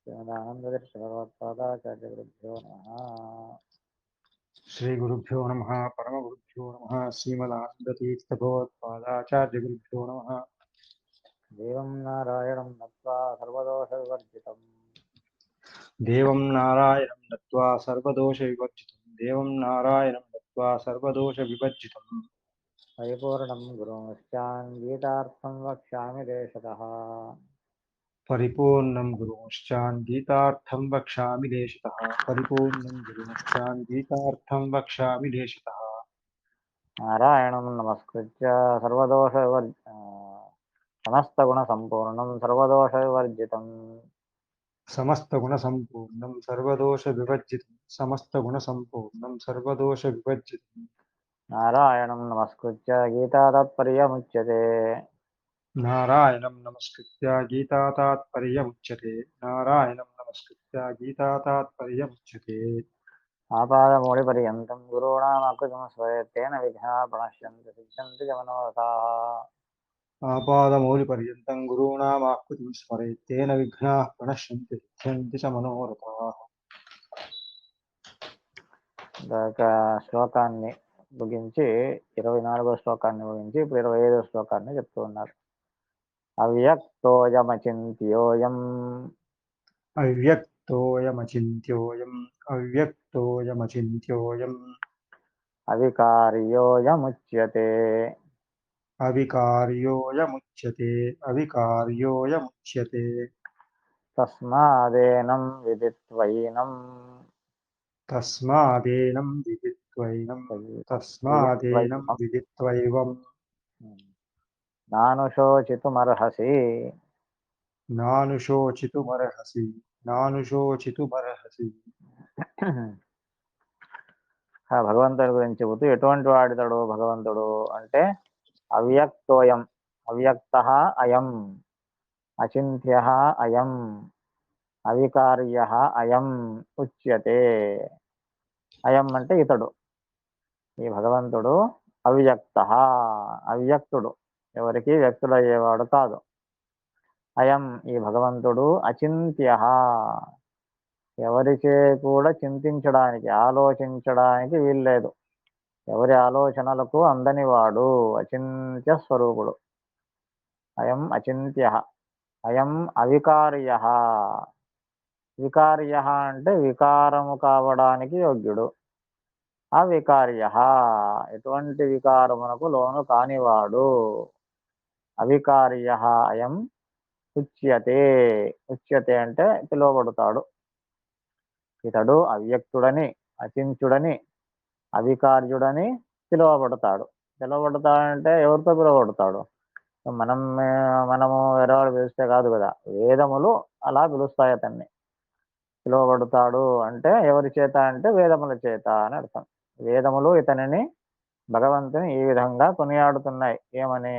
श्रीमदानन्दतीर्थभगवत्पादाचार्यगुरुभ्यो नमः। श्रीगुरुभ्यो नमः परमगुरुभ्यो नमः श्रीमदानन्दतीर्थभगवत्पादाचार्यगुरुभ्यो नमः देवं नारायणं नत्वा सर्वदोषविवर्जितं देवं नारायणं नत्वा सर्वदोषविवर्जितं देवं नारायणं नत्वा सर्वदोषविवर्जितं परिपूर्णं गुरुंश्चान् गीतार्थं वक्ष्यामि देशतः। परिपूर्णं गुरुंश्चान् गीतार्थं वक्ष्यामि देशतः परिपूर्णं गुरुंश्चान् गीतार्थं वक्ष्यामि देशतः नारायणं नमस्कृत्य समस्तगुणसम्पूर्णं सर्वदोषविवर्जितं समस्तगुणसम्पूर्णं सर्वदोषविवर्जितं समस्तगुणसम्पूर्णं सर्वदोषविवर्जितं नारायणं नमस्कृत्य गीतातात्पर्यमुच्यते। नारायणं नमस्कृत्य गीतातात्पर्यमुच्यते नारायणं नमस्कृत्य गीतातात्पर्यमुच्यते आपादमौलिपर्यन्तं गुरूणामाकृतिं स्मरेत् तेन विघ्नाः प्रणश्यन्ति सिद्ध्यन्ति च मनोरथाः। आपादमौलिपर्यन्तं गुरूणामाकृतिं स्मरेत् तेन विघ्नाः प्रणश्यन्ति सिद्ध्यन्ति च मनोरथाः ఇందాక శ్లోకాన్ని ముగించి 24వ శ్లోకాన్ని ముగించి ఇప్పుడు 25వ శ్లోకాన్ని చెప్తూ ఉన్నారు. అవ్యక్తోయమచింత్యోయం अव्यक्तोऽयमचिन्त्योऽयम् अव्यक्तोऽयमचिन्त्योऽयम् అవికార్యోయముచ్యతే. अविकार्योऽयमुच्यते अविकार्योऽयमुच्यते తస్మాదేనం విదిత్వైనం तस्मादेनं विदित्वैनं तस्मादेनं విదిత్వైనం विदित्वैवं నానుశోచితుమర్హసి. नानुशोचितुमर्हसि नानुशोचितुमर्हसि భగవంతుడి గురించి చెబుతూ ఎటువంటి వాడితడు భగవంతుడు అంటే అవ్యక్తోయం, అవ్యక్త అయం, అచింత్య అయం, అవికార్య అయం ఉచ్యతే. అయం అంటే ఇతడు, ఈ భగవంతుడు అవ్యక్త, అవ్యక్తుడు, ఎవరికి వ్యక్తుడయ్యేవాడు కాదు. అయం ఈ భగవంతుడు అచింత్య, ఎవరిచే కూడా చింతించడానికి ఆలోచించడానికి వీల్లేదు, ఎవరి ఆలోచనలకు అందనివాడు, అచింత్య స్వరూపుడు. అయం అచింత్య. అయం అవికార్య, వికార్య అంటే వికారము కావడానికి యోగ్యుడు. అవికార్య ఎటువంటి వికారమునకు లోను కానివాడు. అవికార్య అయం ఉచ్యతే. ఉచ్యతే అంటే పిలువబడతాడు. ఇతడు అవ్యక్తుడని, అచించుడని, అవికార్యుడని పిలువబడతాడు. పిలువబడతాడంటే ఎవరితో పిలువబడతాడు? మనం మనము వేరేవాడు పిలిస్తే కాదు కదా, వేదములు అలా పిలుస్తాయి అతన్ని. పిలువబడతాడు అంటే ఎవరి చేత అంటే వేదముల చేత అని అర్థం. వేదములు ఇతనిని, భగవంతుని ఈ విధంగా కొనియాడుతున్నాయి. ఏమని?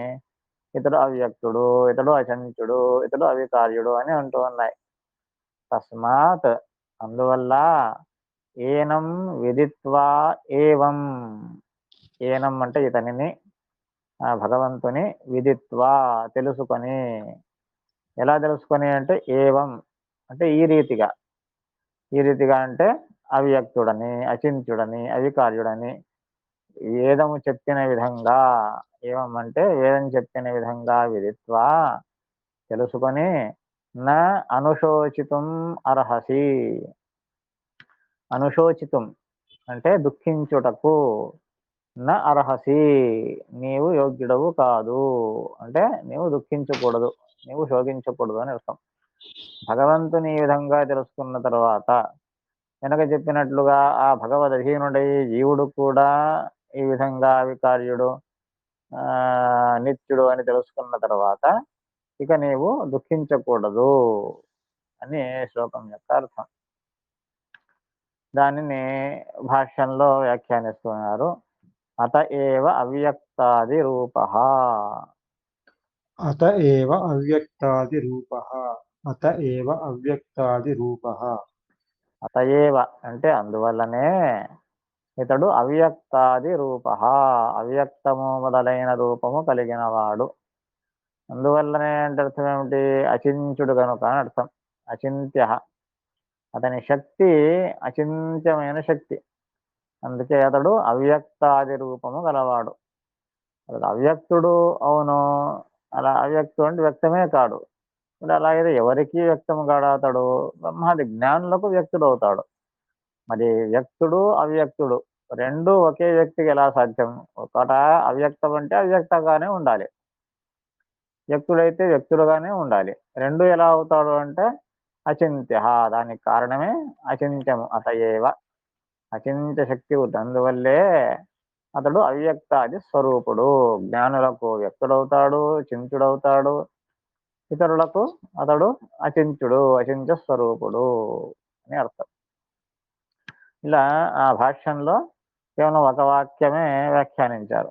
ఇతడు అవ్యక్తుడు, ఇతడు అచంచుడు, ఇతడు అవికార్యుడు అని అంటూ ఉన్నాయి. తస్మాత్ అందువల్ల, ఏనం విదిత్వా ఏవం, ఏనం అంటే ఇతనిని, ఆ భగవంతుని విదిత్వా తెలుసుకొని. ఎలా తెలుసుకొని అంటే ఏవం అంటే ఈ రీతిగా. ఈ రీతిగా అంటే అవ్యక్తుడని, అచింత్యుడని, అవికార్యుడని వేదము చెప్పిన విధంగా. ఏవం అంటే వేదం చెప్పిన విధంగా విదిత్వా తెలుసుకొని, నా అనుశోచితుం అర్హసి. అనుశోచితుం అంటే దుఃఖించుటకు, నా అర్హసి నీవు యోగ్యుడవు కాదు, అంటే నీవు దుఃఖించకూడదు, నీవు శోకించకూడదు అని అర్థం. భగవంతుని ఈ విధంగా తెలుసుకున్న తర్వాత, వెనక చెప్పినట్లుగా ఆ భగవదధీనుడై జీవుడు కూడా ఈ విధంగా వికార్యుడు, నిత్యుడు అని తెలుసుకున్న తర్వాత ఇక నీవు దుఃఖించకూడదు అని శ్లోకం యొక్క అర్థం. దానిని భాష్యంలో వ్యాఖ్యానిస్తున్నారు. అత ఏవ అవ్యక్తాది రూప. अत एव अव्यक्तादिरूपः अत एव अव्यक्तादिरूपः అత ఏవ అంటే అందువల్లనే, ఇతడు అవ్యక్తాది రూప, అవ్యక్తము మొదలైన రూపము కలిగినవాడు. అందువల్లనే అంటే అర్థం ఏమిటి? అచించుడు కనుక అని అర్థం. అచింత్య అతని శక్తి అచింత్యమైన శక్తి. అందుకే అతడు అవ్యక్తాది రూపము గలవాడు. అతడు అవ్యక్తుడు అవును. అలా అవ్యక్తుడు అంటే వ్యక్తమే కాడు. మరి అలాగైతే ఎవరికీ వ్యక్తము కాడు అతడు. బ్రహ్మాది జ్ఞానులకు వ్యక్తుడు అవుతాడు. మరి వ్యక్తుడు అవ్యక్తుడు రెండూ ఒకే వ్యక్తికి ఎలా సాధ్యం? ఒకట అవ్యక్తం అంటే అవ్యక్తంగానే ఉండాలి, వ్యక్తుడైతే వ్యక్తుడుగానే ఉండాలి. రెండు ఎలా అవుతాడు అంటే అచింత్య. దానికి కారణమే అచింత్యము. అతయేవ అచింత్య శక్తి అందువల్లే అతడు అవ్యక్తాది స్వరూపుడు. జ్ఞానులకు వ్యక్తుడవుతాడు, చింత్యుడవుతాడు. ఇతరులకు అతడు అచింత్యుడు, అచింత్య స్వరూపుడు అని అర్థం. ఇలా ఆ భాష్యంలో కేవలం ఒక వాక్యమే వ్యాఖ్యానించారు.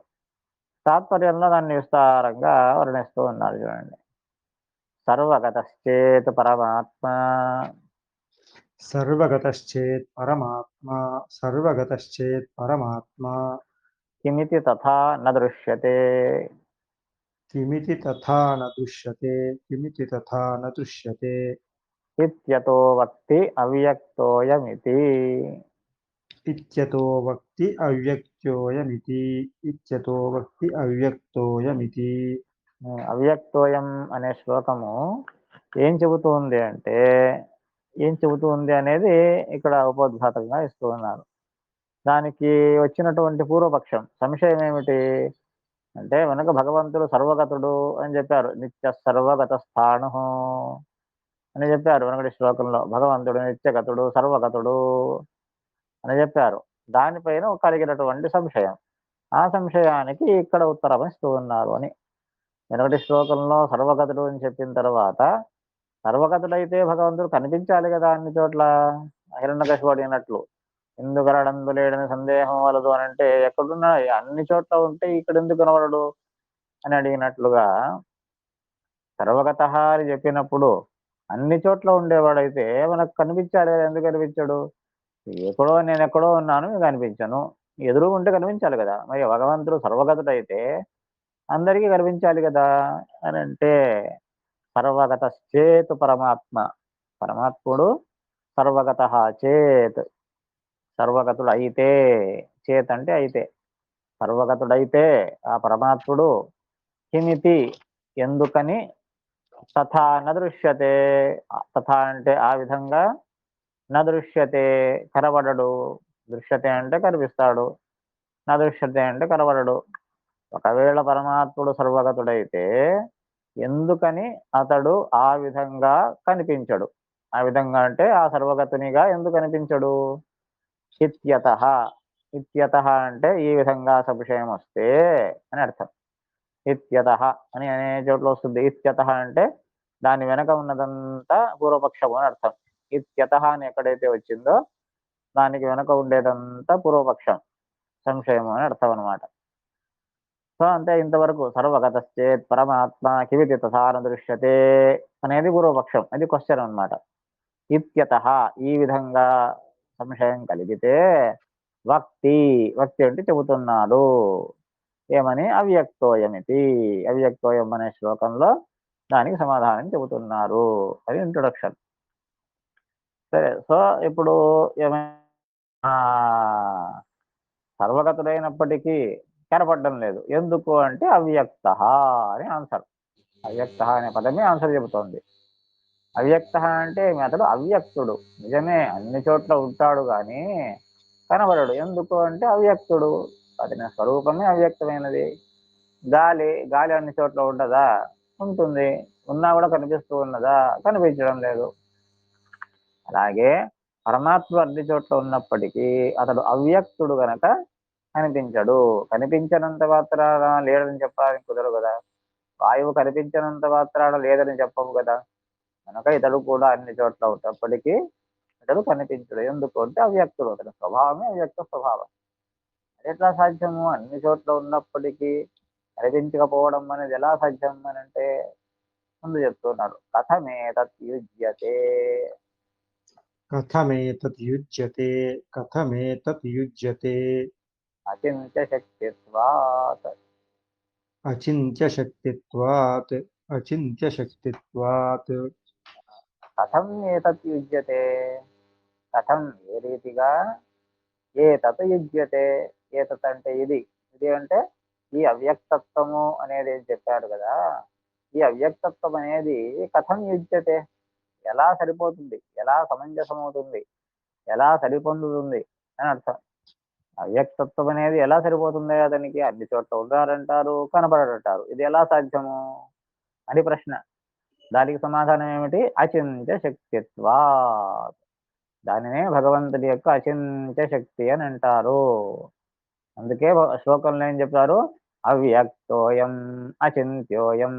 తాత్పర్యంలో దాన్ని విస్తారంగా వర్ణిస్తూ ఉన్నారు చూడండి. సర్వగతశ్చేత్ పరమాత్మ సర్వగతశ్చేత్ పరమాత్మా సర్వగతశ్చేత్ పరమాత్మా కిమితి తథా న దృశ్యతే. కిమితి తథా న దృశ్యతే కిమితి తథా న దృశ్యతే ఇత్యతో వక్తి అవ్యక్తోయమితి. ఇత్యతో వక్తి అవ్యక్తోయమితి ఇత్యతో వక్తి అవ్యక్తోయమితి. అవ్యక్తోయం అనే శ్లోకము ఏం చెబుతుంది అంటే, ఏం చెబుతుంది అనేది ఇక్కడ ఉపోద్ఘాతంగా ఇస్తూ ఉన్నారు. దానికి వచ్చినటువంటి పూర్వపక్షం సంశయం ఏమిటి అంటే, వెనక భగవంతుడు సర్వగతుడు అని చెప్పారు. నిత్య సర్వగత స్థాణు అని చెప్పారు వెనకటి శ్లోకంలో. భగవంతుడు నిత్యగతుడు, సర్వగతుడు అని చెప్పారు. దానిపైన కలిగినటువంటి సంశయం, ఆ సంశయానికి ఇక్కడ ఉత్తరం ఇస్తూ ఉన్నారు అని. వెనకటి శ్లోకంలో సర్వగతుడు అని చెప్పిన తర్వాత, సర్వగతుడైతే భగవంతుడు కనిపించాలి కదా అన్ని చోట్ల. హిరణ్యకశిపుడు అడిగినట్లు, ఎందుకనడందు లేడని సందేహం వలదు అని అంటే, ఎక్కడున్నాయి అన్ని చోట్ల ఉంటే ఇక్కడ ఎందుకు కనబడడు అని అడిగినట్లుగా, సర్వగత అని చెప్పినప్పుడు అన్ని చోట్ల ఉండేవాడైతే మనకు కనిపించాలి కదా, ఎందుకు కనిపించాడు? ఎక్కడో నేను ఎక్కడో ఉన్నాను, మీకు కనిపించను. ఎదురు ఉంటే కనిపించాలి కదా. మరి భగవంతుడు సర్వగతుడైతే అందరికీ కనిపించాలి కదా అని అంటే, సర్వగత చేత్ పరమాత్మ, పరమాత్ముడు సర్వగత చేత్, సర్వగతుడు అయితే, చేత్ అంటే అయితే, సర్వగతుడైతే ఆ పరమాత్ముడు కిమితి ఎందుకని, తథా నదృశ్యతే, తథా అంటే ఆ విధంగా, నదృశ్యతే కనబడడు, దృశ్యతే అంటే కనిపిస్తాడు, నదృశ్యతే అంటే కనబడడు. ఒకవేళ పరమాత్ముడు సర్వగతుడైతే ఎందుకని అతడు ఆ విధంగా కనిపించడు? ఆ విధంగా అంటే ఆ సర్వగతునిగా ఎందుకు కనిపించడు? ఇత్యతః, ఇత్యతః అంటే ఈ విధంగా సవిషయం వస్తే అని అర్థం. ఇత్యతః అని అనే చోట్ల వస్తుంది. ఇత్యతః అంటే దాని వెనక ఉన్నదంతా పూర్వపక్షము అని అర్థం. ఇత్యతః అని ఎక్కడైతే వచ్చిందో దానికి వెనక ఉండేదంతా పూర్వపక్షం, సంశయము అని అర్థం అనమాట. సో అంతే, ఇంతవరకు సర్వగతశ్చేత్ పరమాత్మ కిమితి తథా న దృశ్యతే అనేది పూర్వపక్షం, అది క్వశ్చన్ అనమాట. ఇత్యతః ఈ విధంగా సంశయం కలిగితే, వక్తి, వక్తి అంటే చెబుతున్నాడు ఏమని, అవ్యక్తోయమితి, అవ్యక్తోయం అనే శ్లోకంలో దానికి సమాధానం చెబుతున్నారు. అది ఇంట్రొడక్షన్. సరే, సో ఇప్పుడు ఏమైనా సర్వగతుడైనప్పటికీ కనపడడం లేదు, ఎందుకు అంటే అవ్యక్త అని ఆన్సర్. అవ్యక్త అనే పదమే ఆన్సర్ చెబుతోంది. అవ్యక్త అంటే అతడు అవ్యక్తుడు, నిజమే అన్ని చోట్ల ఉంటాడు కానీ కనబడడు. ఎందుకు అంటే అవ్యక్తుడు, అతని స్వరూపమే అవ్యక్తమైనది. గాలి, గాలి అన్ని చోట్ల ఉంటుందా? ఉంటుంది. ఉన్నా కూడా కనిపిస్తూ ఉన్నదా? కనిపించడం లేదు. అలాగే పరమాత్మ అన్ని చోట్ల ఉన్నప్పటికీ అతడు అవ్యక్తుడు గనక కనిపించడు. కనిపించనంత మాత్రాన లేడని చెప్పడానికి కుదరదు కదా. వాయువు కనిపించినంత మాత్రాన లేదని చెప్పము కదా. కనుక ఇతడు కూడా అన్ని చోట్ల ఉన్నప్పటికీ ఇతడు కనిపించడు. ఎందుకు అంటే అవ్యక్తుడు, అతని స్వభావమే అవ్యక్త స్వభావం. అది ఎట్లా సాధ్యము? అన్ని చోట్ల ఉన్నప్పటికీ కనిపించకపోవడం అనేది ఎలా సాధ్యం అని అంటే, ముందు చెప్తున్నాడు, కథమేతత్ యుజ్యతే. కథమేతత్ యుజ్యతే కథమేతత్ యుజ్యతే అచింత్య శక్తిత్వాత్. అచింత్యశక్తిత్వాత్ అచింత్యశక్తిత్వాత్ కథం ఏతత్ యుజ్యతే, కథం ఏ రీతిగా ఏతత్ యుజ్యతే. ఏతత్ అంటే ఇది, ఇది అంటే ఈ అవ్యక్తత్వము అనేది ఏం చెప్పారు కదా, ఈ అవ్యక్తత్వం అనేది కథం యుజ్యతే, ఎలా సరిపోతుంది, ఎలా సమంజసమవుతుంది, ఎలా సరిపొందుతుంది అని అర్థం. అవ్యక్తత్వం అనేది ఎలా సరిపోతుంది అతనికి, అన్ని చోట్ల ఉన్నారంటారు కనపడరంటారు, ఇది ఎలా సాధ్యము అని ప్రశ్న. దానికి సమాధానం ఏమిటి, అచింత్య శక్తిత్వా. దానినే భగవంతుడి యొక్క అచింత్య శక్తి అని అంటారు. అందుకే శ్లోకంలో ఏం చెప్పారు, అవ్యక్తోయం అచింత్యోయం.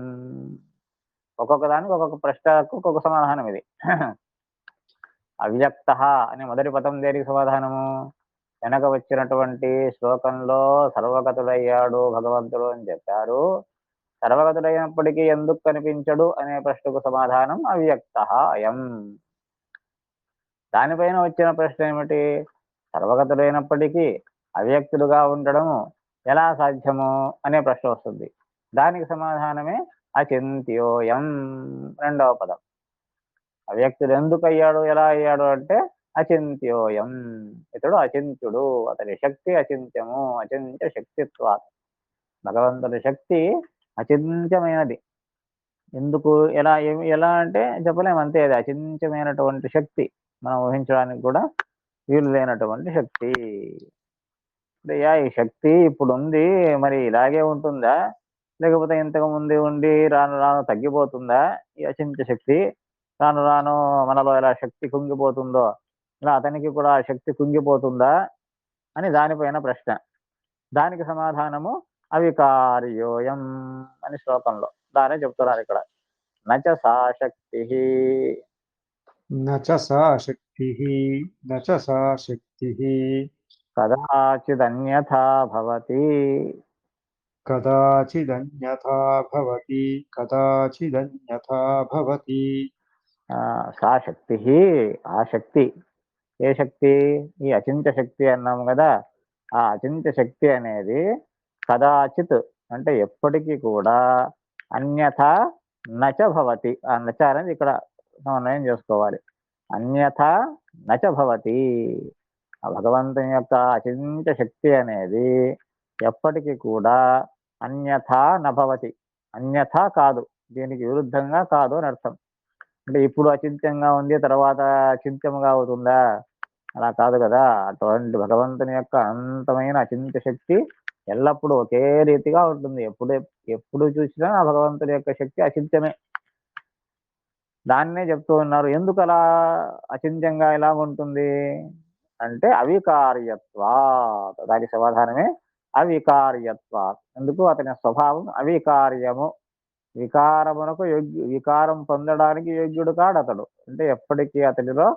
ఒక్కొక్క దానికి ఒక్కొక్క ప్రశ్నకు ఒక్కొక్క సమాధానం ఇది. అవ్యక్త అనే మొదటి పదం దేనికి సమాధానము, వెనక వచ్చినటువంటి శ్లోకంలో సర్వగతుడయ్యాడు భగవంతుడు అని చెప్పారు. సర్వగతుడైనప్పటికీ ఎందుకు కనిపించడు అనే ప్రశ్నకు సమాధానం అవ్యక్త అయం. దానిపైన వచ్చిన ప్రశ్న ఏమిటి, సర్వగతుడైనప్పటికీ అవ్యక్తుడుగా ఉండడము ఎలా సాధ్యము అనే ప్రశ్న వస్తుంది. దానికి సమాధానమే అచింత్యోయం, రెండవ పదం. అవ్యక్తుడు ఎందుకు అయ్యాడు, ఎలా అయ్యాడు అంటే అచింత్యోయం, ఇతడు అచింత్యుడు, అతని శక్తి అచింత్యము, అచింత్య శక్తిత్వ. భగవంతుడి శక్తి అచింత్యమైనది. ఎందుకు, ఎలా, ఏమి, ఎలా అంటే చెప్పలేము, అంతే. అది అచింత్యమైనటువంటి శక్తి, మనం ఊహించడానికి కూడా వీలు లేనటువంటి శక్తి. అయ్యా ఈ శక్తి ఇప్పుడు ఉంది, మరి ఇలాగే ఉంటుందా, లేకపోతే ఇంతకు ముందు ఉండి రాను రాను తగ్గిపోతుందా ఈ అచింత్య శక్తి, రాను రాను మనలో ఎలా శక్తి కుంగిపోతుందో ఇలా అతనికి కూడా ఆ శక్తి కుంగిపోతుందా అని దానిపైన ప్రశ్న. దానికి సమాధానము అవికార్యోయం అని శ్లోకంలో దానే చెప్తున్నారు ఇక్కడ. నచ సా శక్తి न च सा शक्तिः न च सा शक्तिः కదాచిదన్యథా భవతి. कदाचिदन्यथा भवति कदाचिदन्यथा भवति సా శక్తి, ఆ శక్తి, ఏ శక్తి, ఈ అచింత్య శక్తి అన్నాము కదా, ఆ అచింత్య శక్తి అనేది కదాచిత్ అంటే ఎప్పటికీ కూడా, అన్యథ నచ భవతి, ఆ నచ అనేది ఇక్కడ సమన్వయం చేసుకోవాలి. అన్యథ నచ భవతి, ఆ భగవంతుని యొక్క అచింత్య శక్తి అనేది ఎప్పటికీ కూడా అన్యథా నభవతి, అన్యథా కాదు, దీనికి విరుద్ధంగా కాదు అని అర్థం. అంటే ఇప్పుడు అచింత్యంగా ఉంది, తర్వాత అచింత్యముగా అవుతుందా, అలా కాదు కదా. అటువంటి భగవంతుని యొక్క అనంతమైన అచింత్య శక్తి ఎల్లప్పుడూ ఒకే రీతిగా ఉంటుంది. ఎప్పుడు చూసినా ఆ భగవంతుని యొక్క శక్తి అచింత్యమే. దాన్నే చెప్తూ ఉన్నారు. ఎందుకు అలా అచింత్యంగా ఎలా ఉంటుంది అంటే అవికార్యత్వా. దానికి సమాధానమే అవికార్యత్వా. ఎందుకు, అతని స్వభావం అవికార్యము, వికారమునకు వికారం పొందడానికి యోగ్యుడు కాడు అతడు. అంటే ఎప్పటికీ అతడిలో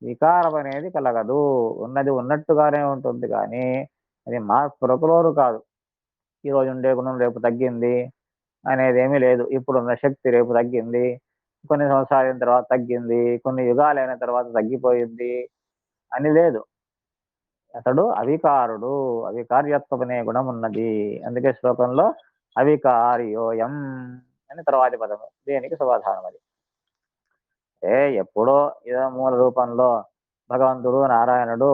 వికారం అనేది కలగదు, ఉన్నది ఉన్నట్టుగానే ఉంటుంది, కానీ అది మార్పులకు లోను కాదు. ఈరోజు ఉండే గుణం రేపు తగ్గింది అనేది ఏమీ లేదు. ఇప్పుడున్న శక్తి రేపు తగ్గింది, కొన్ని సంవత్సరాలైన తర్వాత తగ్గింది, కొన్ని యుగాలైన తర్వాత తగ్గిపోయింది అని లేదు. అతడు అవికారుడు, అవికార్యత్వం అనే గుణం ఉన్నది. అందుకే శ్లోకంలో అవికార్యోయం అని తర్వాతి పదము, దేనికి సమాధానం అది. ఎప్పుడో ఏదో మూల రూపంలో భగవంతుడు నారాయణుడు,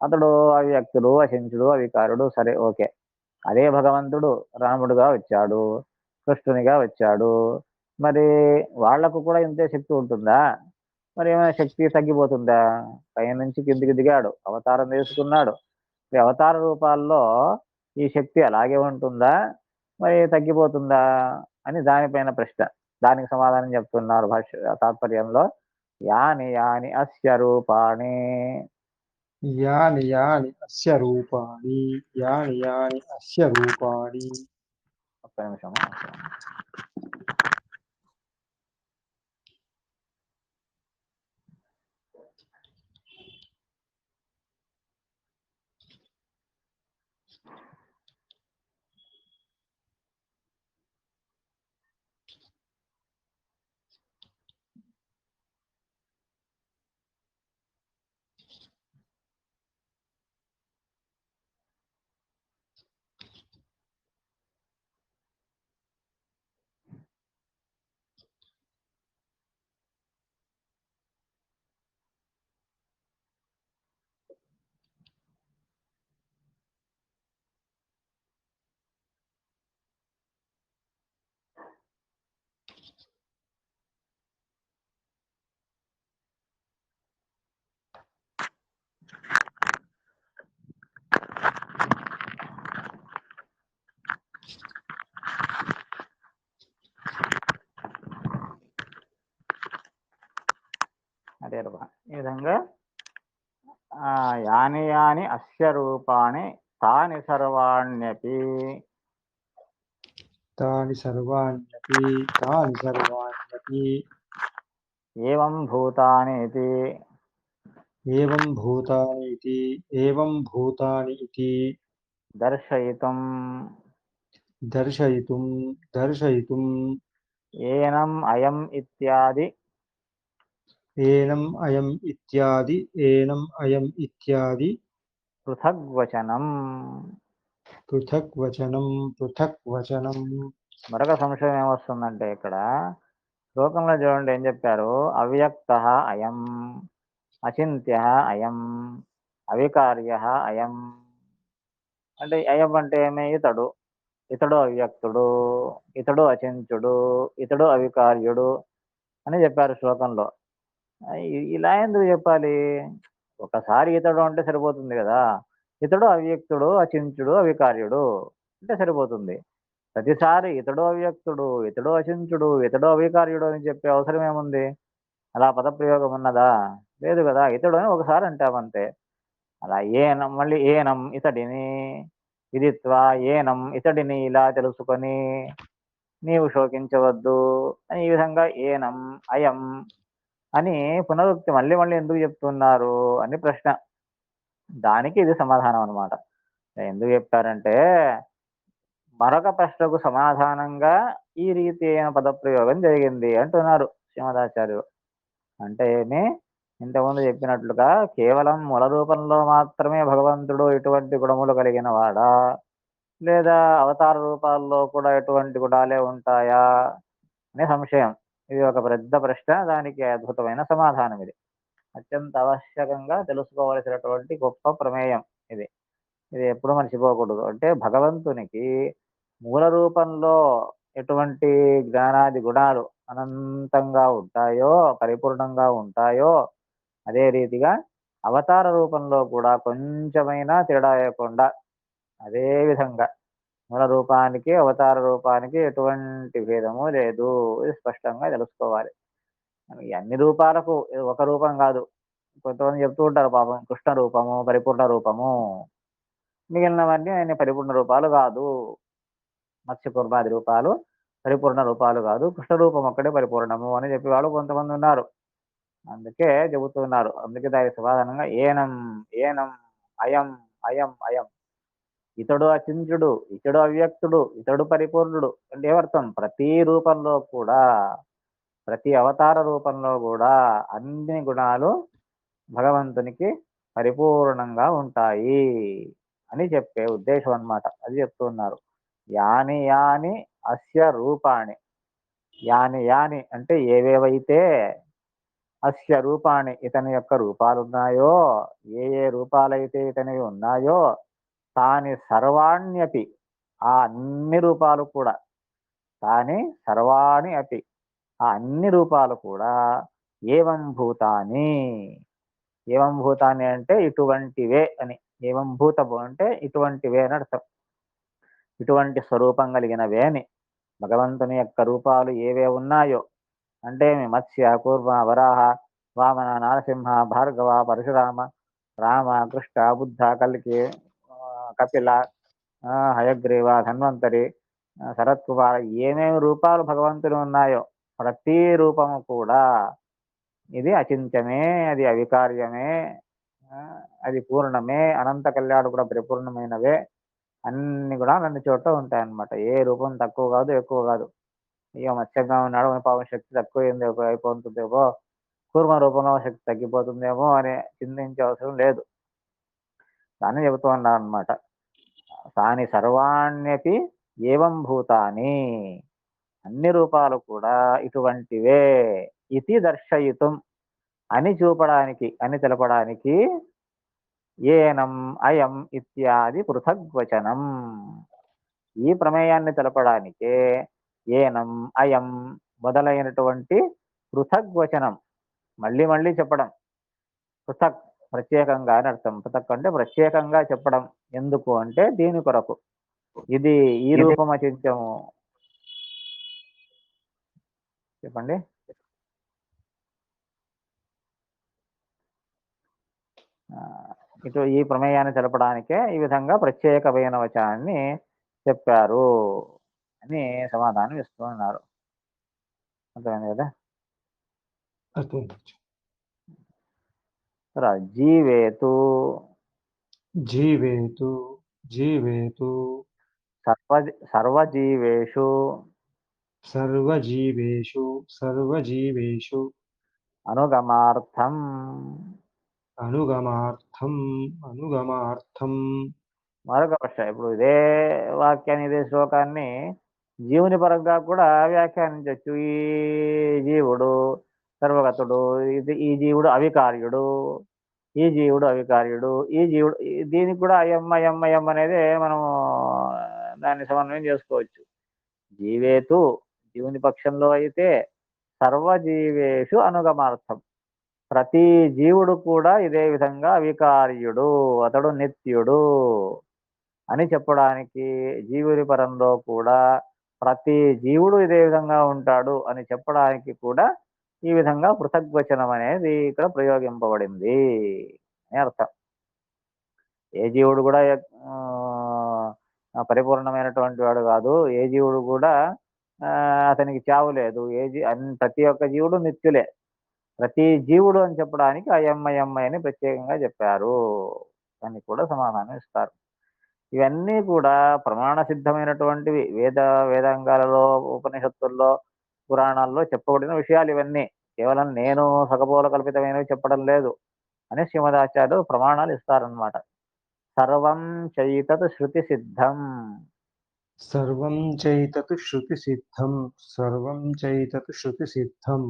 అతడు అవ్యక్తుడు అచించుడు అవికారుడు, సరే ఓకే. అదే భగవంతుడు రాముడుగా వచ్చాడు, కృష్ణునిగా వచ్చాడు, మరి వాళ్లకు కూడా ఇంతే శక్తి ఉంటుందా, మరి ఏమైనా శక్తి తగ్గిపోతుందా, పై నుంచి కిందికి దిగాడు, అవతారం తీసుకున్నాడు, ఈ అవతార రూపాల్లో ఈ శక్తి అలాగే ఉంటుందా, మరి తగ్గిపోతుందా అని దానిపైన ప్రశ్న. దానికి సమాధానం చెప్తున్నారు భాష్య తాత్పర్యంలో, యాని యాని అస్య రూపాణి. यानि यानि अस्य रूपाणि यानि यानि अस्य रूपाणि ఒక్క నిమిషము. ఈ విధంగా యాని యాని అస్య రూపాణి తాని సర్వాణ్యపి తాని సర్వాణ్యపి తాని సర్వాణ్యపి ఏవం భూతాని ఇతి ఏవం భూతాని ఇతి దర్శయితుం దర్శయితుం దర్శయితుం ఏనం అయం ఇత్యాది ఏనం అయం ఇత్యాది పృథగ్వచనం. పృథక్ వచనం మరొక సంశయం ఏమొస్తుందంటే ఇక్కడ శ్లోకంలో చూడండి ఏం చెప్పారు, అవ్యక్త అయం, అచింత్య అయం, అవికార్య అయం. అంటే అయం అంటే ఏమి, ఇతడు, ఇతడు అవ్యక్తుడు, ఇతడు అచింత్యుడు, ఇతడు అవికార్యుడు అని చెప్పారు శ్లోకంలో. ఇలా ఎందుకు చెప్పాలి? ఒకసారి ఇతడు అంటే సరిపోతుంది కదా. ఇతడు అవ్యక్తుడు, అచింత్యుడు, అవికార్యుడు అంటే సరిపోతుంది. ప్రతిసారి ఇతడు అవ్యక్తుడు, ఇతడు అచింత్యుడు, ఇతడు అవికార్యుడు అని చెప్పే అవసరం ఏముంది? అలా పదప్రయోగం ఉన్నదా? లేదు కదా. ఇతడు అని ఒకసారి అంటామంతే. అలా ఏనం, మళ్ళీ ఏనం ఇతడిని, విదిత్వా ఏనం ఇతడిని ఇలా తెలుసుకొని నీవు శోకించవద్దు అని ఈ విధంగా ఏనం అయం అని పునరుక్తి మళ్ళీ మళ్ళీ ఎందుకు చెప్తున్నారు అని ప్రశ్న. దానికి ఇది సమాధానం అన్నమాట. ఎందుకు చెప్తారంటే మరొక ప్రశ్నకు సమాధానంగా ఈ రీతి అయిన పదప్రయోగం జరిగింది అంటున్నారు శ్రీమదాచార్యులు. అంటే ఏమి, ఇంతకుముందు చెప్పినట్లుగా కేవలం మూల రూపంలో మాత్రమే భగవంతుడు ఎటువంటి గుణములు కలిగిన వాడా, లేదా అవతార రూపాల్లో కూడా ఎటువంటి గుణాలే ఉంటాయా అనే సంశయం. ఇది ఒక పెద్ద ప్రశ్న, దానికి అద్భుతమైన సమాధానం ఇది. అత్యంత ఆవశ్యకంగా తెలుసుకోవలసినటువంటి గొప్ప ప్రమేయం ఇది. ఇది ఎప్పుడు మర్చిపోకూడదు. అంటే భగవంతునికి మూల రూపంలో ఎటువంటి జ్ఞానాది గుణాలు అనంతంగా ఉంటాయో, పరిపూర్ణంగా ఉంటాయో, అదే రీతిగా అవతార రూపంలో కూడా కొంచెమైనా తేడా లేకుండా అదే విధంగా మూల రూపానికి అవతార రూపానికి ఎటువంటి భేదము లేదు. ఇది స్పష్టంగా తెలుసుకోవాలి. ఈ అన్ని రూపాలకు ఇది ఒక రూపం కాదు. కొంతమంది చెప్తూ ఉంటారు పాపం, కృష్ణ రూపము పరిపూర్ణ రూపము, మిగిలినవన్నీ ఆయన పరిపూర్ణ రూపాలు కాదు. మత్స్య కూర్మాది రూపాలు పరిపూర్ణ రూపాలు కాదు, కృష్ణ రూపం ఒక్కడే పరిపూర్ణము అని చెప్పి వాళ్ళు కొంతమంది ఉన్నారు. అందుకే చెబుతున్నారు. అందుకే దానికి సమాధానంగా ఏనం ఏనం అయం అయం అయం. ఇతడు అచింత్యుడు, ఇతడు అవ్యక్తుడు, ఇతడు పరిపూర్ణుడు అంటే ఏమర్థం? ప్రతి రూపంలో కూడా, ప్రతి అవతార రూపంలో కూడా అన్ని గుణాలు భగవంతునికి పరిపూర్ణంగా ఉంటాయి అని చెప్పే ఉద్దేశం అన్నమాట. అది చెప్తున్నారు. యాని యాని అస్య రూపాణి. యాని యాని అంటే ఏవేవైతే, అస్య రూపాణి ఇతని యొక్క రూపాలున్నాయో, ఏ ఏ రూపాలైతే ఇతనివి ఉన్నాయో, తాని సర్వాణ్యపి ఆ అన్ని రూపాలు కూడా, తాని సర్వాణి అపి ఆ అన్ని రూపాలు కూడా, ఏవం భూతాని. ఏవం భూతాన్ని అంటే ఇటువంటివే అని. ఏవం భూతము అంటే ఇటువంటివే అని అర్థం. ఇటువంటి స్వరూపం కలిగినవే అని. భగవంతుని యొక్క రూపాలు ఏవే ఉన్నాయో అంటే మత్స్య కూర్మ వరాహ వామన నారసింహ భార్గవ పరశురామ రామ కృష్ణ బుద్ధ కల్కి కపిల హయగ్రీవ ధన్వంతరి శరత్ కుమార్, ఏమేమి రూపాలు భగవంతుని ఉన్నాయో ప్రతి రూపము కూడా ఇది అచింత్యమే, అది అవికార్యమే, ఆ, అది పూర్ణమే, అనంత కళ్యాణుడు కూడా పరిపూర్ణమైనవే. అన్ని కూడా అన్ని చోట్ల ఉంటాయన్నమాట. ఏ రూపం తక్కువ కాదు, ఎక్కువ కాదు. ఇక మత్స్యంగా ఉన్నాడు పాపం శక్తి తక్కువ అయిపోతుందేమో, కూర్మ రూపంలో శక్తి తగ్గిపోతుందేమో అని చింతించే అవసరం లేదు. దాన్ని చెబుతూ ఉన్నాను అనమాట. తాని సర్వాణ్యపి ఏవం భూతాని, అన్ని రూపాలు కూడా ఇటువంటివే, ఇది దర్శయితం అని చూపడానికి, అని తెలపడానికి ఏనం అయం ఇత్యాది పృథగ్వచనం. ఈ ప్రమేయాన్ని తెలపడానికే ఏనం అయం మొదలైనటువంటి పృథగ్వచనం మళ్ళీ మళ్ళీ చెప్పడం. పృథక్ ప్రత్యేకంగా అని అర్థం. పృథక్ అంటే ప్రత్యేకంగా చెప్పడం. ఎందుకు అంటే దీని కొరకు. ఇది ఈ రూపం అచింత్యము. చెప్పండి. ఇటు ఈ ప్రమేయాన్ని తెలపడానికే ఈ విధంగా ప్రత్యేకమైన వచనాన్ని చెప్పారు అని సమాధానం ఇస్తూ ఉన్నారు. అర్థమైంది కదా? అర్థమైంది. తర్వాత జీవేతు జీవేతు జీవేతు సర్వజీవేషు సర్వజీవేషు సర్వజీవేషు అనుగమార్థం అనుగమార్థం అనుగమార్థం మరొక ప్రశ్న. ఇప్పుడు ఇదే వాక్యాన్ని ఇదే శ్లోకాన్ని జీవుని పరంగా కూడా వ్యాఖ్యానించవచ్చు. ఈ జీవుడు సర్వగతుడు, ఈ జీవుడు అవికార్యుడు, ఈ జీవుడు అవికార్యుడు, ఈ జీవుడు దీనికి కూడా అయమ్మ అయమ్మ అయమ్మ అనేది మనము దాన్ని సమన్వయం చేసుకోవచ్చు. జీవేతు జీవుని పక్షంలో అయితే సర్వజీవేషు అనుగమార్థం, ప్రతి జీవుడు కూడా ఇదే విధంగా అవికార్యుడు, అతడు నిత్యుడు అని చెప్పడానికి, జీవుని పరంలో కూడా ప్రతి జీవుడు ఇదే విధంగా ఉంటాడు అని చెప్పడానికి కూడా ఈ విధంగా పృథగ్వచనం అనేది ఇక్కడ ప్రయోగింపబడింది అని అర్థం. ఏ జీవుడు కూడా పరిపూర్ణమైనటువంటి వాడు కాదు. ఏ జీవుడు కూడా అతనికి చావు లేదు. ప్రతి ఒక్క జీవుడు నిత్యులే. ప్రతి జీవుడు అని చెప్పడానికి అయమ్మయమ్మ అని ప్రత్యేకంగా చెప్పారు అని కూడా సమాధానం ఇస్తారు. ఇవన్నీ కూడా ప్రమాణ సిద్ధమైనటువంటివి. వేదాంగాలలో, ఉపనిషత్తుల్లో, పురాణాల్లో చెప్పబడిన విషయాలు ఇవన్నీ. కేవలం నేను సగపోల కల్పితమైనవి చెప్పడం లేదు అని శ్రీమదాచార్యులు ప్రమాణాలు ఇస్తారనమాట. సర్వం చైతత్ శృతి సిద్ధం. సర్వం చైతత్ శృతి సిద్ధం సర్వం చైతత్ శృతి సిద్ధం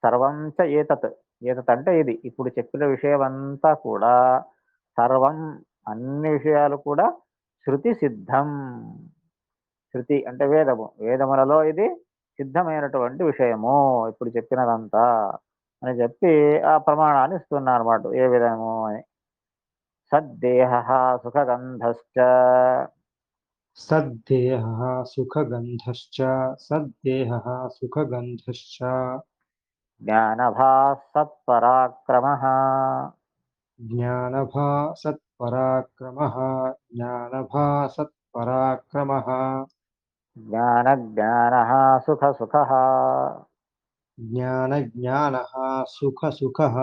సర్వం చ ఏతత్. ఏతత్ అంటే ఇది. ఇప్పుడు చెప్పిన విషయం అంతా కూడా సర్వం, అన్ని విషయాలు కూడా శృతి సిద్ధం. శృతి అంటే వేదము. వేదములలో ఇది సిద్ధమైనటువంటి విషయము ఇప్పుడు చెప్పినదంతా అని చెప్పి ఆ ప్రమాణాన్ని ఇస్తున్నారు అన్నమాట. ఏ విధము అని. సద్దేహ సుఖగంధశ్చ సద్దేహః సుఖగంధశ్చ సద్దేహः సుఖగంధశ్చ జ్ఞానభాస్ సత్పరాక్రమః జ్ఞానభాసత్పరాక్రమः జ్ఞానభాసత్పరాక్రమः జ్ఞానజ్ఞానః సుఖసుఖః జ్ఞానజ్ఞానः సుఖసుఖः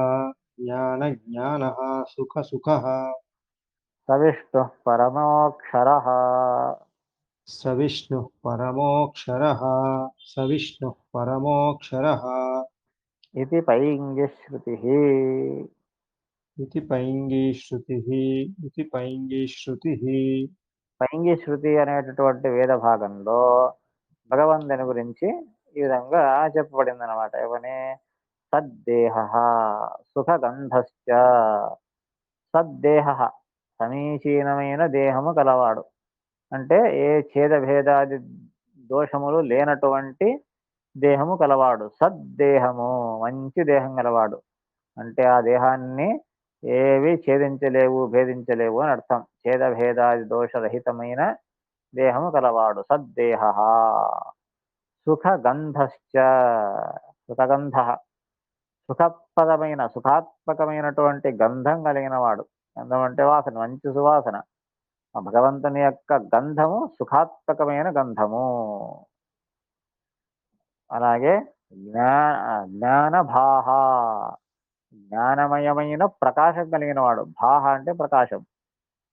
జ్ఞానజ్ఞానः సుఖసుఖः సవిష్ణుః పరమోక్షరః సవిష్ణుః పరమోక్షరः సవిష్ణుః పరమోక్షరः ఇది పైంగిశ్రుతిః. इति पैङ्गीश्रुतिः इति पैङ्गीश्रुतिः పైంగిశ్రుతి అనేటటువంటి వేద భాగంలో భగవంతుని గురించి ఈ విధంగా చెప్పబడింది అనమాట. ఏమని? సద్దేహ సుఖగంధశ్చ. సద్దేహ సమీచీనమైన దేహము కలవాడు. అంటే ఏ ఛేదభేదాది దోషములు లేనటువంటి దేహము కలవాడు. సద్దేహము మంచి దేహం కలవాడు. అంటే ఆ దేహాన్ని ఏవి ఛేదించలేవు, భేదించలేవు అని అర్థం. ఛేదభేదాది దోషరహితమైన దేహము కలవాడు సద్దేహ. సుఖగంధశ్చ. సుఖగంధ సుఖప్రదమైన, సుఖాత్మకమైనటువంటి గంధం కలిగిన వాడు. గంధం అంటే వాసన, మంచి సువాసన. ఆ భగవంతుని యొక్క గంధము సుఖాత్మకమైన గంధము. అలాగే జ్ఞానభాహ, జ్ఞానమయమైన ప్రకాశం కలిగిన వాడు. భాహ అంటే ప్రకాశం.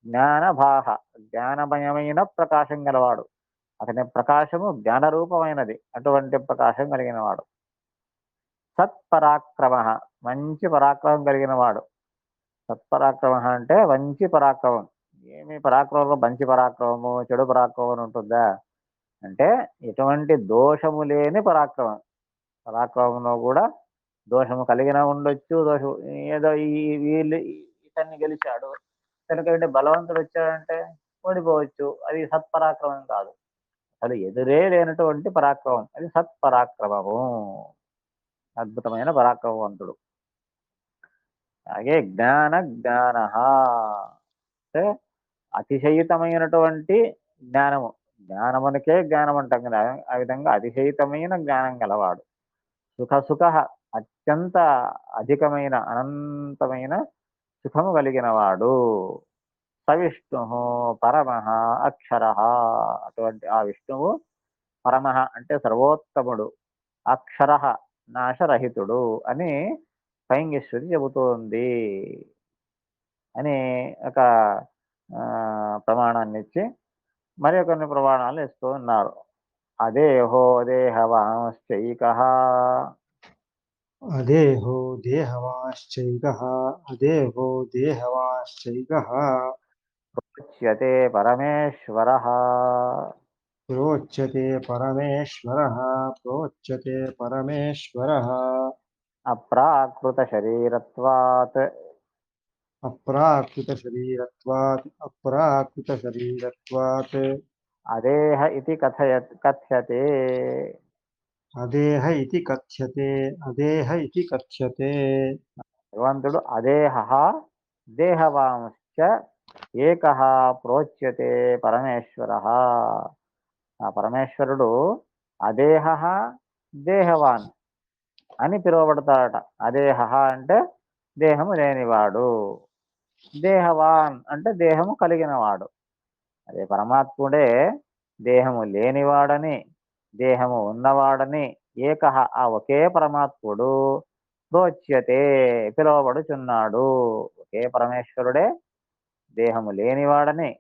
జ్ఞానభాహ జ్ఞానమయమైన ప్రకాశం గలవాడు. అతని ప్రకాశము జ్ఞానరూపమైనది. అటువంటి ప్రకాశం కలిగిన వాడు. సత్పరాక్రమ మంచి పరాక్రమం కలిగిన వాడు. సత్పరాక్రమ అంటే మంచి పరాక్రమం. ఏమి పరాక్రమంలో మంచి పరాక్రమము, చెడు పరాక్రమం అని ఉంటుందా? అంటే ఎటువంటి దోషము లేని పరాక్రమం. పరాక్రమంలో కూడా దోషము కలిగిన ఉండొచ్చు. దోషం ఏదో వీళ్ళు ఇతన్ని గెలిచాడు, ఇతనికంటే బలవంతుడు వచ్చాడంటే ఓడిపోవచ్చు. అది సత్పరాక్రమం కాదు. అసలు ఎదురే లేనటువంటి పరాక్రమం అది సత్పరాక్రమము. అద్భుతమైన పరాక్రమవంతుడు. అలాగే జ్ఞాన అంటే అతిశయితమైనటువంటి జ్ఞానము. జ్ఞానమునికే జ్ఞానం అంటాం కదా, ఆ విధంగా అతిశయితమైన జ్ఞానం గలవాడు. సుఖ అత్యంత అధికమైన, అనంతమైన సుఖము కలిగినవాడు. సవిష్ణు పరమః అక్షరః. అటువంటి ఆ విష్ణువు పరమః అంటే సర్వోత్తముడు, అక్షరః నాశరహితుడు అని పైంగేశ్వరి చెబుతోంది అని ఒక ప్రమాణాన్నిచ్చి మరి కొన్ని ప్రమాణాలు ఇస్తూ ఉన్నారు. అదేహో దేహవాంశ్చైకః అదేహో దేహవాశ్చైకః అదేహో దేహవాశ్చైకః ఉచ్యతే పరమేశ్వరః. ప్రోచ్యతే పరమేశ్వరः ప్రోచ్యతే పరమేశ్వరः అప్రాకృత శరీరత్వాత్ అప్రాకృతశరీరత్వాత్ అప్రాకృతశరీరత్వాత్ అదేహ ఇది కథ్యతే. అదేహ ఇతి కథ్యతే అదేహ ఇతి కథ్యతే భగవంతుడు అదేహ దేహవాంశ్చ ఏకః ప్రోచ్యతే పరమేశ్వరః. ఆ పరమేశ్వరుడు అదేహ దేహవాన్ అని పిలువబడతాడట. అదేహ అంటే దేహము లేనివాడు, దేహవాన్ అంటే దేహము కలిగినవాడు. అదే పరమాత్ముడే దేహము లేనివాడని, దేహము ఉన్నవాడని, ఏకః ఆ ఒకే పరమాత్ముడు ప్రోచ్యతే పిలువబడుచున్నాడు. ఒకే పరమేశ్వరుడే దేహము లేనివాడని,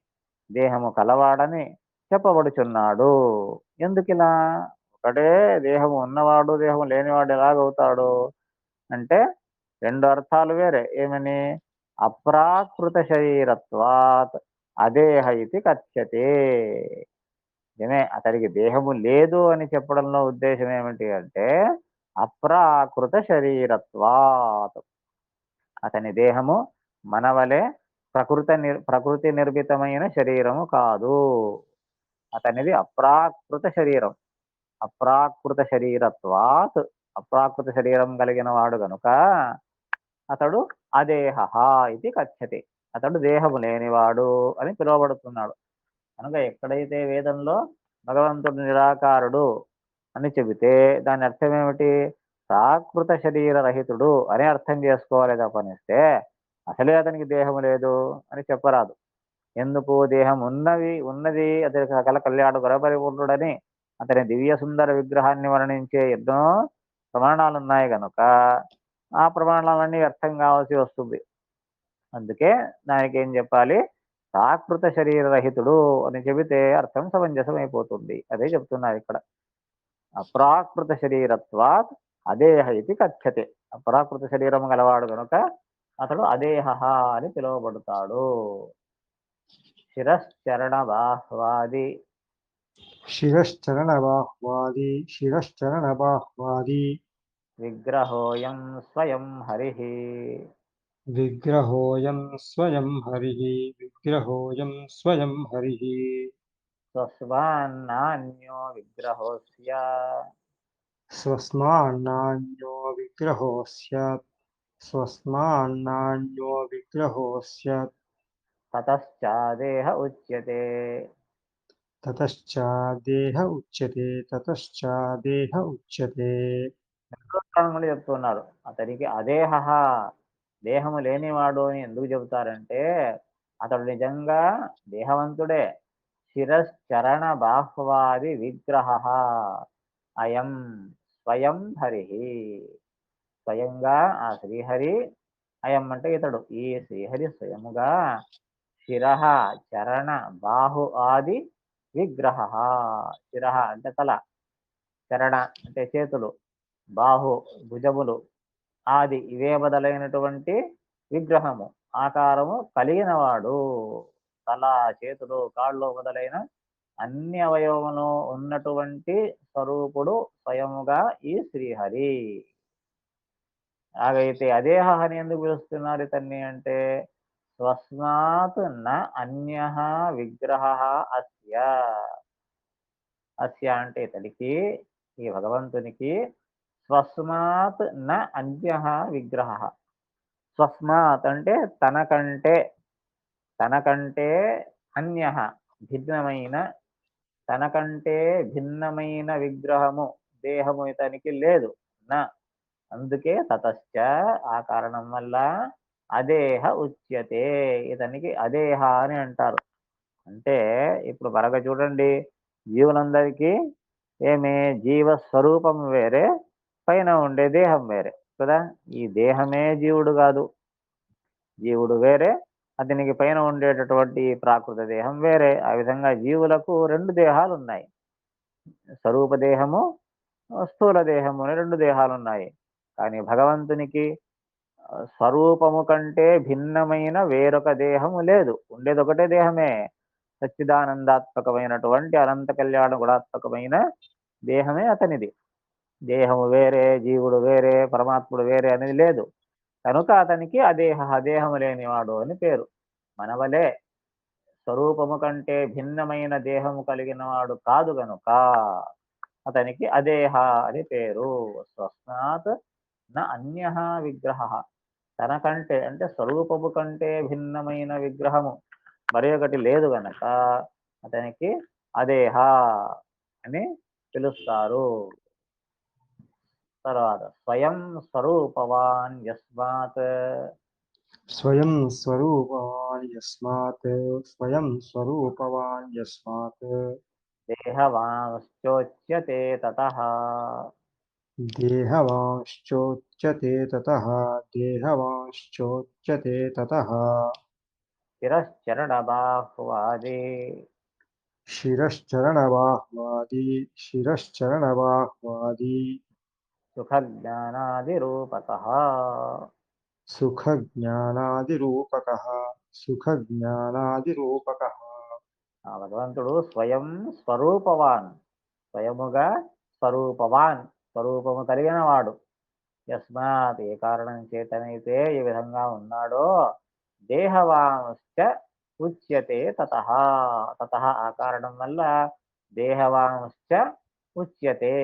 దేహము కలవాడని చెప్పబడుచున్నాడు. ఎందుకిలా? ఒకటే దేహము ఉన్నవాడు దేహము లేనివాడు ఎలాగవుతాడు అంటే రెండు అర్థాలు వేరే. ఏమని? అప్రాకృత శరీరత్వాత్ అదేహ ఇది కథ్యతే. నిజమే, అతడికి దేహము లేదు అని చెప్పడంలో ఉద్దేశం ఏమిటి అంటే అప్రాకృత శరీరత్వాత్. అతని దేహము మనవలే ప్రకృతి నిర్మితమైన శరీరము కాదు. అతనిది అప్రాకృత శరీరం. అప్రాకృత శరీరత్వాత్ అప్రాకృత శరీరం కలిగిన వాడు గనుక అతడు అదేహ ఇది కథ్యతే. అతడు దేహము లేనివాడు అని పిలువబడుతున్నాడు. కనుక ఎక్కడైతే వేదంలో భగవంతుడు నిరాకారుడు అని చెబితే దాని అర్థం ఏమిటి? ప్రాకృత శరీర రహితుడు అని అర్థం చేసుకోవాలి తప్పనిస్తే అసలే అతనికి దేహము లేదు అని చెప్పరాదు. ఎందుకు? దేహం ఉన్నది అతని సకల కళ్యాణ గుణపరిపూర్ణుడని అతని దివ్య సుందర విగ్రహాన్ని వర్ణించే ఎన్నో ప్రమాణాలు ఉన్నాయి గనుక ఆ ప్రమాణాలన్నీ అర్థం కావాల్సి వస్తుంది. అందుకే దానికి ఏం చెప్పాలి? ప్రాకృత శరీర రహితుడు అని చెబితే అర్థం సమంజసం అయిపోతుంది. అదే చెప్తున్నారు ఇక్కడ. అప్రాకృత శరీరత్వాత్ అదేహ ఇది కథ్యతే. అప్రాకృత శరీరం గలవాడు గనుక అతడు అదేహ అని పిలువబడతాడు. శిరశ్చరణ బాహ్వాది శిరశ్చరణబాహ్వాది విగ్రహోయం స్వయం హరి. విగ్రహోయం స్వయం హరిః విగ్రహోయం స్వయం హరిః స్వస్మాన్నాన్యో విగ్రహోస్య స్వస్మాన్నాన్యో విగ్రహోస్యాత్ స్వస్మాన్నాన్యో విగ్రహోస్యాత్ తతశ్చాదేహ ఉచ్యతే. తతశ్చాదేహ ఉచ్యతే తతశ్చాదేహ ఉచ్యతే కారణములు చెప్తున్నారు. అతనికి అదేహ దేహము లేనివాడు అని ఎందుకు చెబుతారంటే అతడు నిజంగా దేహవంతుడే. శిరశ్చరణ బాహ్వాది విగ్రహ అయం స్వయం హరి. స్వయంగా ఆ శ్రీహరి, అయం అంటే ఇతడు, ఈ శ్రీహరి స్వయముగా శిర చరణ బాహు ఆది విగ్రహ. శిర అంటే తల, చరణ అంటే చేతులు, బాహు భుజములు, ఆది ఇవే మొదలైనటువంటి విగ్రహము ఆకారము కలిగినవాడు. తల, చేతులు, కాళ్ళు మొదలైన అన్ని అవయవములు ఉన్నటువంటి స్వరూపుడు స్వయముగా ఈ శ్రీహరి. అలాగైతే అదేహ అని ఎందుకు పిలుస్తున్నారు ఇతన్ని అంటే స్వస్మాత్ న అన్య విగ్రహ అస్య. అస్య అంటే ఇతడికి, ఈ భగవంతునికి స్వస్మాత్ న అన్య విగ్రహ. స్వస్మాత్ అంటే తనకంటే, తనకంటే అన్య భిన్నమైన, తనకంటే భిన్నమైన విగ్రహము దేహము ఇతనికి లేదు. నా అందుకే తతశ్చ ఆ కారణం వల్ల అదేహ ఉచ్యతే. ఇతనికి అదేహ అని అంటారు. అంటే ఇప్పుడు బాగా చూడండి, జీవులందరికీ ఏమి జీవ స్వరూపం వేరే, పైన ఉండే దేహం వేరే కదా. ఈ దేహమే జీవుడు కాదు, జీవుడు వేరే, అతనికి పైన ఉండేటటువంటి ప్రాకృత దేహం వేరే. ఆ విధంగా జీవులకు రెండు దేహాలు ఉన్నాయి, స్వరూప దేహము, స్థూల దేహము అని రెండు దేహాలు ఉన్నాయి. కానీ భగవంతునికి స్వరూపము కంటే భిన్నమైన వేరొక దేహము లేదు, ఉండేది ఒకటే దేహమే. సచ్చిదానందాత్మకమైనటువంటి అనంత కళ్యాణ గుణాత్మకమైన దేహమే అతనిది. దేహము వేరే, జీవుడు వేరే, పరమాత్ముడు వేరే అనేది లేదు. కనుక అతనికి అదేహ, దేహము లేనివాడు అని పేరు. మనవలే స్వరూపము కంటే భిన్నమైన దేహము కలిగిన వాడు కాదు గనుక అతనికి అదేహ అని పేరు. స్వస్మాత్ న అన్యః విగ్రహ. తనకంటే అంటే స్వరూపము కంటే భిన్నమైన విగ్రహము మరి ఒకటి లేదు గనక అతనికి అదేహ అని పిలుస్తారు. తర్వాత స్వయం స్వరూపవాన్ యస్మాత్. స్వయం స్వరూపవాన్ యస్మాత్. స్వయం స్వరూపవాన్ యస్మాత్. దేహవాంశ్చోచ్యతే తతః. దేహవాంశ్చోచ్యతే తతః. దేహవాంశ్చోచ్యతే తతః. శిరశ్చరణబాహ్వాది. శిరశ్చరణబాహ్వాది. శిరశ్చరణబాహ్వాది. సుఖజ్ఞానాదిరూపకః. సుఖజ్ఞానాదిరూపకః. సుఖజ్ఞానాదిరూపకః. ఆ భగవంతుడు స్వయం స్వరూపవాన్, స్వయముగా స్వరూపవాన్, స్వరూపము కలిగిన వాడు. యస్మాత్, ఏ కారణం చేతనైతే ఈ విధంగా ఉన్నాడో, దేహవాంశ్చ ఉచ్యతే తతః. తతః ఆ కారణం వల్ల దేహవాంశ్చ ఉచ్యతే.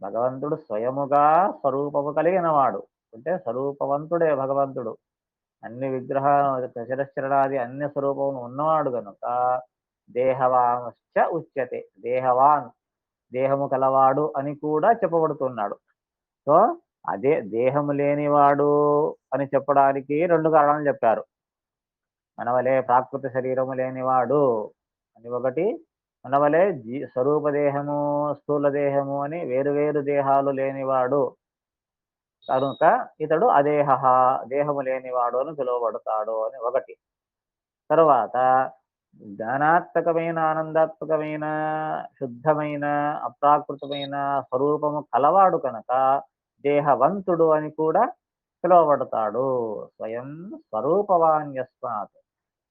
భగవంతుడు స్వయముగా స్వరూపము కలిగిన వాడు, అంటే స్వరూపవంతుడే భగవంతుడు. అన్ని విగ్రహాలు శిరశ్చరణాది అన్ని స్వరూపములు ఉన్నవాడు గనుక దేహవాంశ్చ ఉచ్యతే. దేహవాన్, దేహము కలవాడు అని కూడా చెప్పబడుతున్నాడు. సో అదే దేహము లేనివాడు అని చెప్పడానికి రెండు కారణాలు చెప్పారు. మనవలే ప్రాకృత శరీరము లేనివాడు అని ఒకటి, మనవలే స్వరూప దేహము, స్థూల దేహము అని వేరు వేరు దేహాలు లేనివాడు కనుక ఇతడు అదేహ, దేహము లేనివాడు అని పిలువబడతాడు అని ఒకటి. తరువాత జ్ఞానాత్మకమైన, ఆనందాత్మకమైన, శుద్ధమైన, అప్రాకృతమైన స్వరూపము కలవాడు కనుక దేహవంతుడు అని కూడా పిలువబడతాడు. స్వయం స్వరూపవాన్యస్మాత్,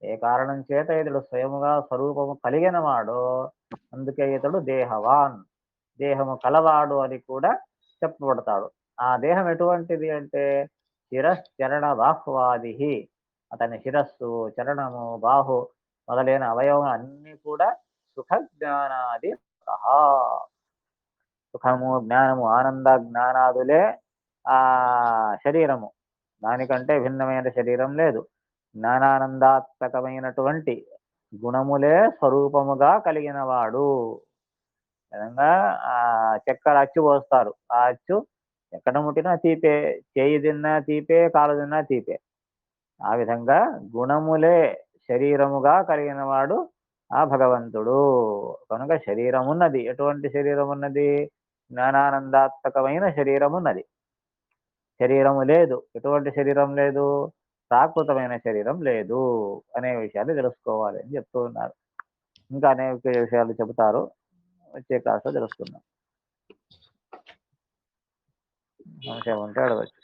ఏ కారణం చేత ఇతడు స్వయముగా స్వరూపము కలిగిన వాడో అందుకే ఇతడు దేహవాన్, దేహము కలవాడు అని కూడా చెప్పబడతాడు. ఆ దేహం ఎటువంటిది అంటే శిరశ్చరణ బాహ్వాది. అతని శిరస్సు, చరణము, బాహు మొదలైన అవయవం అన్నీ కూడా సుఖ జ్ఞానాది. సుఖము, జ్ఞానము, ఆనంద జ్ఞానాదులే ఆ శరీరము, దానికంటే భిన్నమైన శరీరం లేదు. జ్ఞానానందాత్మకమైనటువంటి గుణములే స్వరూపముగా కలిగిన వాడు. విధంగా ఆ చక్కెర అచ్చు పోస్తారు, ఆ అచ్చు ఎక్కడ ముట్టినా తీపే, చేయి తిన్నా తీపే, కాలు తిన్నా తీపే. ఆ విధంగా గుణములే శరీరముగా కలిగిన వాడు ఆ భగవంతుడు. కనుక శరీరం ఉన్నది. ఎటువంటి శరీరం ఉన్నది? జ్ఞానానందాత్మకమైన శరీరం ఉన్నది. శరీరము లేదు. ఎటువంటి శరీరం లేదు? ప్రాకృతమైన శరీరం లేదు అనే విషయాలు తెలుసుకోవాలి అని చెప్తూ ఉన్నారు. ఇంకా అనేక విషయాలు చెబుతారు, వచ్చే క్లాస్లో తెలుసుకుందాం. సంశయం ఉంటే అడగచ్చు.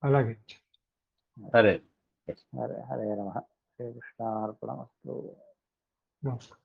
అలాగే. సరే. హరే హరే నమః. శ్రీకృష్ణార్పణమస్తు. నమస్కారం.